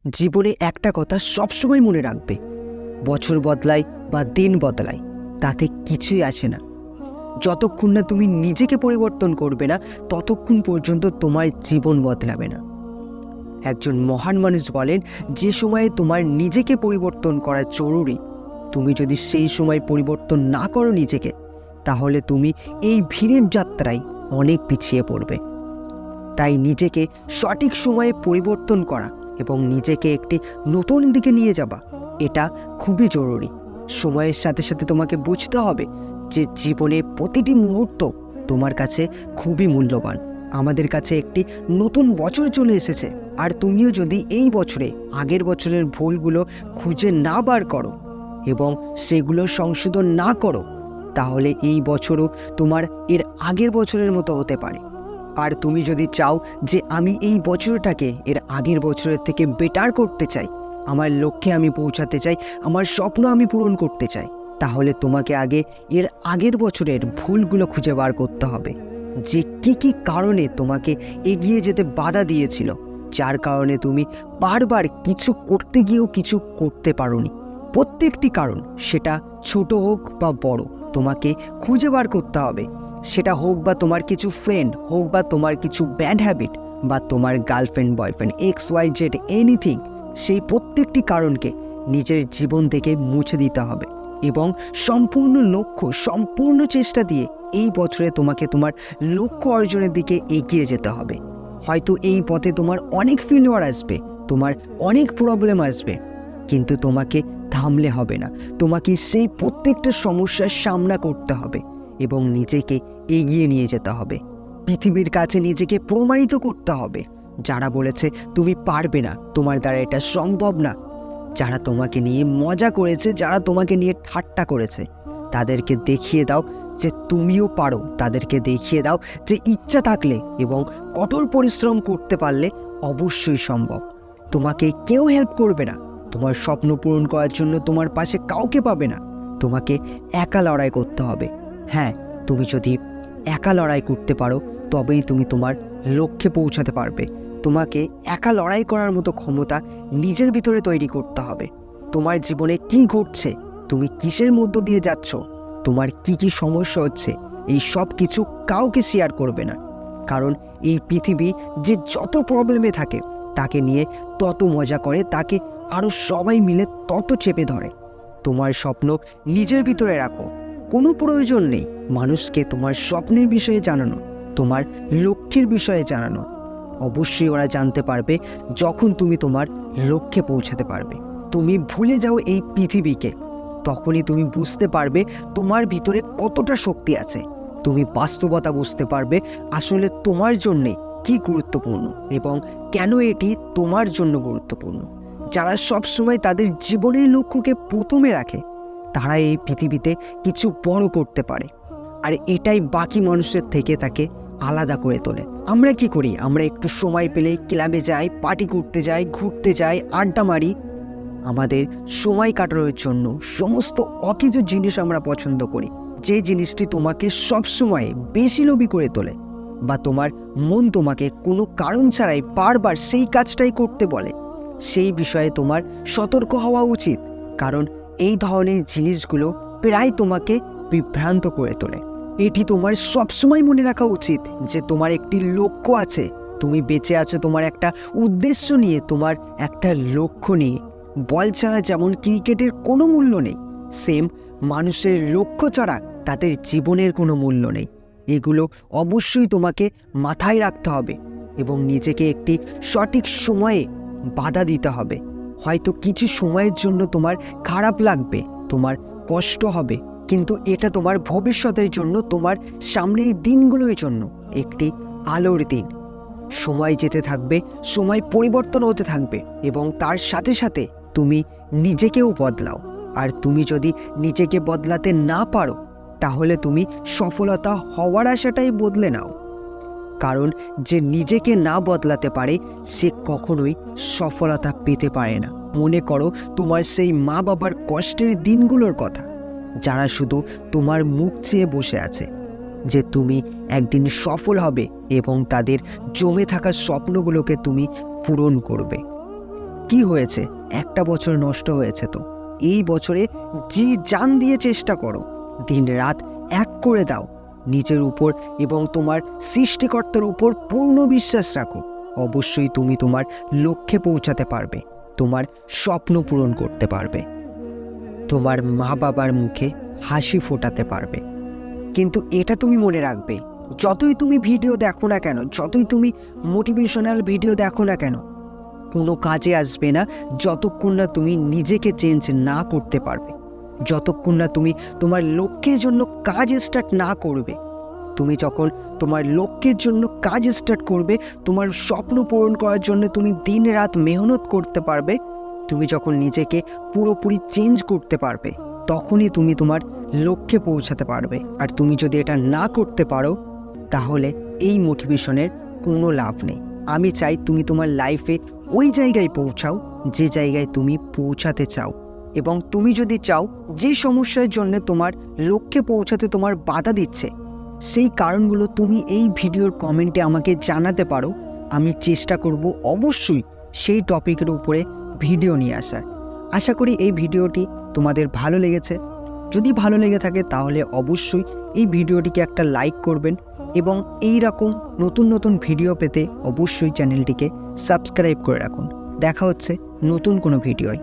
জীবনে একটা কথা সবসময় মনে রাখবে, বছর বদলায় বা দিন বদলায় তাতে কিছুই আসে না। যতক্ষণ না তুমি নিজেকে পরিবর্তন করবে না ততক্ষণ পর্যন্ত তোমার জীবন বদলাবে না। একজন মহান মানুষ বলেন, যে সময়ে তোমার নিজেকে পরিবর্তন করা জরুরি, তুমি যদি সেই সময় পরিবর্তন না করো নিজেকে, তাহলে তুমি এই ভিড়ের যাত্রায় অনেক পিছিয়ে পড়বে। তাই নিজেকে সঠিক সময়ে পরিবর্তন করা এবং নিজেকে একটি নতুন দিকে নিয়ে যাওয়া, এটা খুবই জরুরি। সময়ের সাথে সাথে তোমাকে বুঝতে হবে যে জীবনে প্রতিটি মুহূর্ত তোমার কাছে খুবই মূল্যবান। আমাদের কাছে একটি নতুন বছর চলে এসেছে, আর তুমিও যদি এই বছরে আগের বছরের ভুলগুলো খুঁজে না বার করো এবং সেগুলো সংশোধন না করো, তাহলে এই বছরও তোমার এর আগের বছরের মতো হতে পারে। আর তুমি যদি চাও যে আমি এই বছরটাকে এর আগের বছরের থেকে বেটার করতে চাই, আমার লক্ষ্যে আমি পৌঁছাতে চাই, আমার স্বপ্ন আমি পূরণ করতে চাই, তাহলে তোমাকে আগে এর আগের বছরের ভুলগুলো খুঁজে বার করতে হবে। যে কি কারণে তোমাকে এগিয়ে যেতে বাধা দিয়েছিল, যার কারণে তুমি বারবার কিছু করতে গিয়েও কিছু করতে পারোনি। প্রত্যেকটি কারণ, সেটা ছোট হোক বা বড়, তোমাকে খুঁজে বার করতে হবে। সেটা হোক বা তোমার কিছু ফ্রেন্ড, হোক বা তোমার কিছু ব্যাড হ্যাবিট, বা তোমার গার্লফ্রেন্ড, বয়ফ্রেন্ড, XYZ, এনিথিং, সেই প্রত্যেকটি কারণকে নিজের জীবন থেকে মুছে দিতে হবে এবং সম্পূর্ণ লক্ষ্য, সম্পূর্ণ চেষ্টা দিয়ে এই বছরে তোমাকে তোমার লক্ষ্য অর্জনের দিকে এগিয়ে যেতে হবে। হয়তো এই পথে তোমার অনেক ফেলিওর আসবে, তোমার অনেক প্রবলেম আসবে, কিন্তু তোমাকে থামলে হবে না। তোমাকে সেই প্রত্যেকটা সমস্যার সামনা করতে হবে এবং নিজেকে এগিয়ে নিয়ে যেতে হবে। পৃথিবীর কাছে নিজেকে প্রমাণিত করতে হবে। যারা বলেছে তুমি পারবে না, তোমার দ্বারা এটা সম্ভব না, যারা তোমাকে নিয়ে মজা করেছে, যারা তোমাকে নিয়ে ঠাট্টা করেছে, তাদেরকে দেখিয়ে দাও যে তুমিও পারো। তাদেরকে দেখিয়ে দাও যে ইচ্ছা থাকলে এবং কঠোর পরিশ্রম করতে পারলে অবশ্যই সম্ভব। তোমাকে কেউ হেল্প করবে না, তোমার স্বপ্ন পূরণ করার জন্য তোমার পাশে কাউকে পাবে না। তোমাকে একা লড়াই করতে হবে। হ্যাঁ, তুমি যদি একা লড়াই করতে পারো, তবেই তুমি তোমার লক্ষ্যে পৌঁছাতে পারবে। তোমাকে একা লড়াই করার মতো ক্ষমতা নিজের ভিতরে তৈরি করতে হবে। তোমার জীবনে কি ঘটছে, তুমি কিসের মধ্য দিয়ে যাচ্ছ, তোমার কি সমস্যা হচ্ছে, এই সব কিছু কাউকে শেয়ার করবে না। কারণ এই পৃথিবী যে যত প্রবলেমে থাকে, তাকে নিয়ে তত মজা করে, তাকে আরও সবাই মিলে তত চেপে ধরে। তোমার স্বপ্ন নিজের ভিতরে রাখো। কোনো প্রয়োজন নেই মানুষকে তোমার স্বপ্নের বিষয়ে জানানো, তোমার লক্ষ্যের বিষয়ে জানানো। অবশ্যই ওরা জানতে পারবে যখন তুমি তোমার লক্ষ্যে পৌঁছাতে পারবে। তুমি ভুলে যাও এই পৃথিবীকে, তখনই তুমি বুঝতে পারবে তোমার ভিতরে কতটা শক্তি আছে। তুমি বাস্তবতা বুঝতে পারবে আসলে তোমার জন্যে কি গুরুত্বপূর্ণ এবং কেন এটি তোমার জন্য গুরুত্বপূর্ণ। যারা সবসময় তাদের জীবনের লক্ষ্যকে প্রথমে রাখে, তারা এই পৃথিবীতে কিছু বড় করতে পারে, আর এটাই বাকি মানুষের থেকে তাকে আলাদা করে তোলে। আমরা কি করি? আমরা একটু সময় পেলে ক্লাবে যাই, পার্টি করতে যাই, ঘুরতে যাই, আড্ডা মারি। আমাদের সময় কাটানোর জন্য সমস্ত অকিছু জিনিস আমরা পছন্দ করি, যে জিনিসটি তোমাকে সবসময় বেশি লোভী করে তোলে, বা তোমার মন তোমাকে কোনো কারণ ছাড়াই বারবার সেই কাজটাই করতে বলে। সেই বিষয়ে তোমার সতর্ক হওয়া উচিত, কারণ এই ধরনের জিনিসগুলো প্রায় তোমাকে বিভ্রান্ত করে তোলে। এটি তোমার সবসময় মনে রাখা উচিত যে তোমার একটি লক্ষ্য আছে, তুমি বেঁচে আছো তোমার একটা উদ্দেশ্য নিয়ে, তোমার একটা লক্ষ্য নিয়ে। বল ছাড়া যেমন ক্রিকেটের কোনো মূল্য নেই, সেম মানুষের লক্ষ্য ছাড়া তাদের জীবনের কোনো মূল্য নেই। এগুলো অবশ্যই তোমাকে মাথায় রাখতে হবে এবং নিজেকে একটি সঠিক সময়ে বাধা দিতে হবে। হয়তো কিছু সময়ের জন্য তোমার খারাপ লাগবে, তোমার কষ্ট হবে, কিন্তু এটা তোমার ভবিষ্যতের জন্য, তোমার সামনের দিনগুলোর জন্য একটি আলোর দিন। সময় যেতে থাকবে, সময় পরিবর্তন হতে থাকবে এবং তার সাথে সাথে তুমি নিজেকেও বদলাও। আর তুমি যদি নিজেকে বদলাতে না পারো, তাহলে তুমি সফলতা হওয়ার আশাটাই বদলে নাও। কারণ যে নিজেকে না বদলাতে পারে, সে কখনোই সফলতা পেতে পারে না। মনে করো তোমার সেই মা বাবার কষ্টের দিনগুলোর কথা, যারা শুধু তোমার মুখ চেয়ে বসে আছে যে তুমি একদিন সফল হবে এবং তাদের জমে থাকা স্বপ্নগুলোকে তুমি পূরণ করবে। কি হয়েছে, একটা বছর নষ্ট হয়েছে তো। এই বছরে জি জান দিয়ে চেষ্টা করো, দিন রাত এক করে দাও, নিজের উপর এবং তোমার সৃষ্টিকর্তার উপর পূর্ণ বিশ্বাস রাখো। অবশ্যই তুমি তোমার লক্ষ্যে পৌঁছাতে পারবে, তোমার স্বপ্ন পূরণ করতে পারবে, তোমার মা বাবার মুখে হাসি ফোটাতে পারবে। কিন্তু এটা তুমি মনে রাখবে, যতই তুমি ভিডিও দেখো না কেন, যতই তুমি মোটিভেশনাল ভিডিও দেখো না কেন, কোনো কাজে আসবে না যতক্ষণ না তুমি নিজেকে চেঞ্জ না করতে পারবে, যতক্ষণ না তুমি তোমার লক্ষ্যের জন্য কাজ স্টার্ট না করবে। তুমি যখন তোমার লক্ষ্যের জন্য কাজ স্টার্ট করবে, তোমার স্বপ্ন পূরণ করার জন্য তুমি দিন রাত মেহনত করতে পারবে, তুমি যখন নিজেকে পুরোপুরি চেঞ্জ করতে পারবে, তখনই তুমি তোমার লক্ষ্যে পৌঁছাতে পারবে। আর তুমি যদি এটা না করতে পারো, তাহলে এই মোটিভেশনের কোনো লাভ নেই। আমি চাই তুমি তোমার লাইফে ওই জায়গায় পৌঁছাও যে জায়গায় তুমি পৌঁছাতে চাও। এবং তুমি যদি চাও যে সমস্যার জন্য তোমার লক্ষ্যে পৌঁছাতে তোমার বাধা দিচ্ছে, সেই কারণগুলো তুমি এই ভিডিওর কমেন্টে আমাকে জানাতে পারো। আমি চেষ্টা করব অবশ্যই সেই টপিকের উপরে ভিডিও নিয়ে আসার। আশা করি এই ভিডিওটি তোমাদের ভালো লেগেছে। যদি ভালো লেগে থাকে তাহলে অবশ্যই এই ভিডিওটিকে একটা লাইক করবেন এবং এই রকম নতুন নতুন ভিডিও পেতে অবশ্যই চ্যানেলটিকে সাবস্ক্রাইব করে রাখুন। দেখা হচ্ছে নতুন কোনো ভিডিওয়।